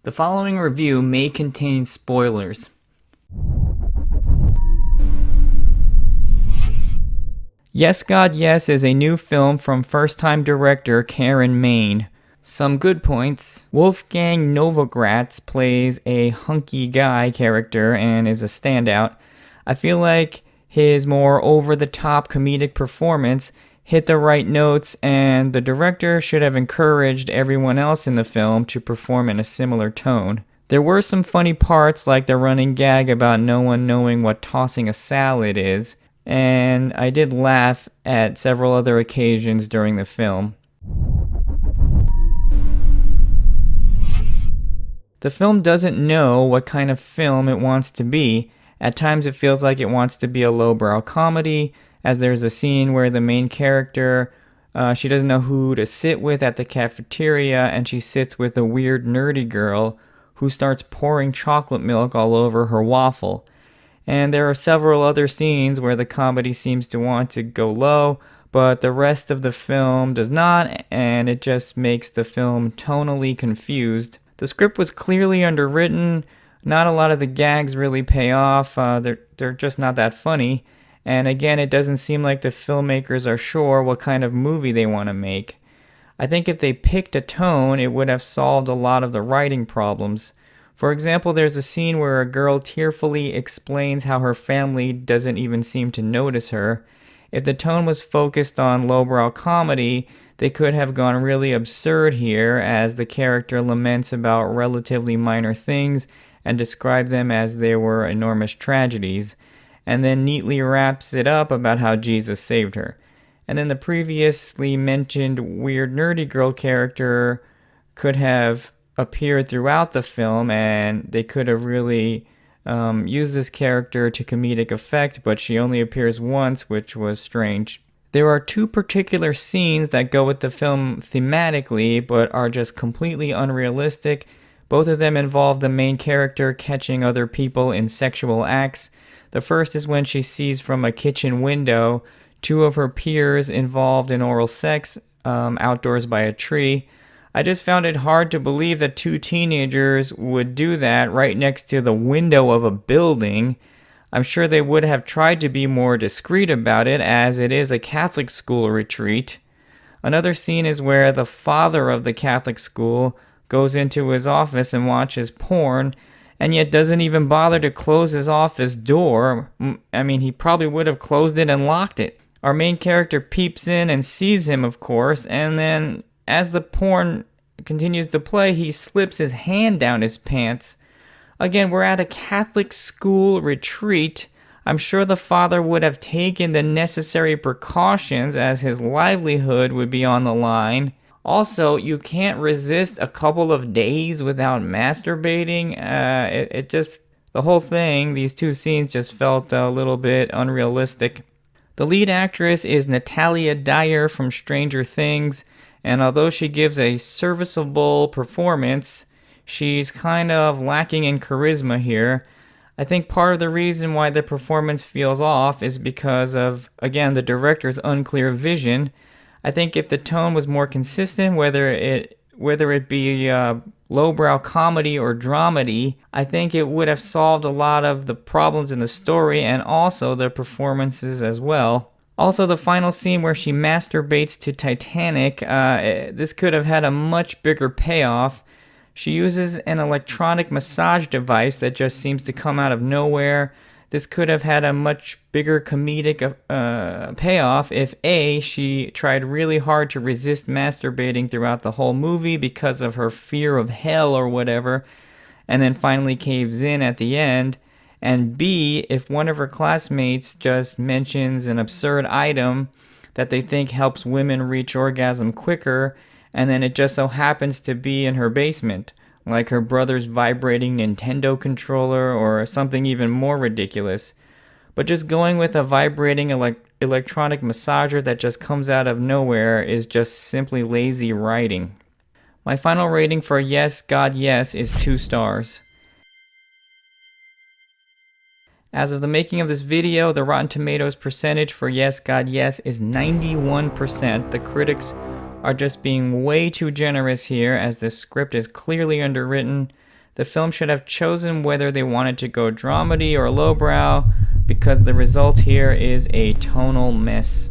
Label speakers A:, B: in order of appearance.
A: The following review may contain spoilers. Yes, God, Yes is a new film from first-time director Karen Maine. Some good points. Wolfgang Novogratz plays a hunky guy character and is a standout. I feel like his more over-the-top comedic performance hit the right notes, and the director should have encouraged everyone else in the film to perform in a similar tone. There were some funny parts, like the running gag about no one knowing what tossing a salad is, and I did laugh at several other occasions during the film. The film doesn't know what kind of film it wants to be. At times it feels like it wants to be a lowbrow comedy, as there's a scene where the main character, she doesn't know who to sit with at the cafeteria, and she sits with a weird nerdy girl who starts pouring chocolate milk all over her waffle. And there are several other scenes where the comedy seems to want to go low, but the rest of the film does not, and it just makes the film tonally confused. The script was clearly underwritten. Not a lot of the gags really pay off. They're just not that funny. And again, it doesn't seem like the filmmakers are sure what kind of movie they want to make. I think if they picked a tone, it would have solved a lot of the writing problems. For example, there's a scene where a girl tearfully explains how her family doesn't even seem to notice her. If the tone was focused on lowbrow comedy, they could have gone really absurd here, as the character laments about relatively minor things and describe them as they were enormous tragedies, and then neatly wraps it up about how Jesus saved her. And then the previously mentioned weird nerdy girl character could have appeared throughout the film, and they could have really used this character to comedic effect, but she only appears once, which was strange. There are two particular scenes that go with the film thematically, but are just completely unrealistic. Both of them involve the main character catching other people in sexual acts. The first is when she sees from a kitchen window two of her peers involved in oral sex outdoors by a tree. I just found it hard to believe that two teenagers would do that right next to the window of a building. I'm sure they would have tried to be more discreet about it, as it is a Catholic school retreat. Another scene is where the father of the Catholic school goes into his office and watches porn, and yet doesn't even bother to close his office door. I mean, he probably would have closed it and locked it. Our main character peeps in and sees him, of course, and then as the porn continues to play, he slips his hand down his pants. Again, we're at a Catholic school retreat. I'm sure the father would have taken the necessary precautions, as his livelihood would be on the line. Also, you can't resist a couple of days without masturbating. The whole thing, these two scenes just felt a little bit unrealistic. The lead actress is Natalia Dyer from Stranger Things, and although she gives a serviceable performance, she's kind of lacking in charisma here. I think part of the reason why the performance feels off is because of, again, the director's unclear vision. I think if the tone was more consistent, whether it be lowbrow comedy or dramedy, I think it would have solved a lot of the problems in the story and also the performances as well. Also, the final scene where she masturbates to Titanic, this could have had a much bigger payoff. She uses an electronic massage device that just seems to come out of nowhere. This could have had a much bigger comedic payoff if A, she tried really hard to resist masturbating throughout the whole movie because of her fear of hell or whatever, and then finally caves in at the end, and B, if one of her classmates just mentions an absurd item that they think helps women reach orgasm quicker, and then it just so happens to be in her basement, like her brother's vibrating Nintendo controller or something even more ridiculous. But just going with a vibrating electronic massager that just comes out of nowhere is just simply lazy writing. My final rating for Yes, God, Yes is 2 stars. As of the making of this video, the Rotten Tomatoes percentage for Yes, God, Yes is 91%. The critics are just being way too generous here, as this script is clearly underwritten. The film should have chosen whether they wanted to go dramedy or lowbrow, because the result here is a tonal miss.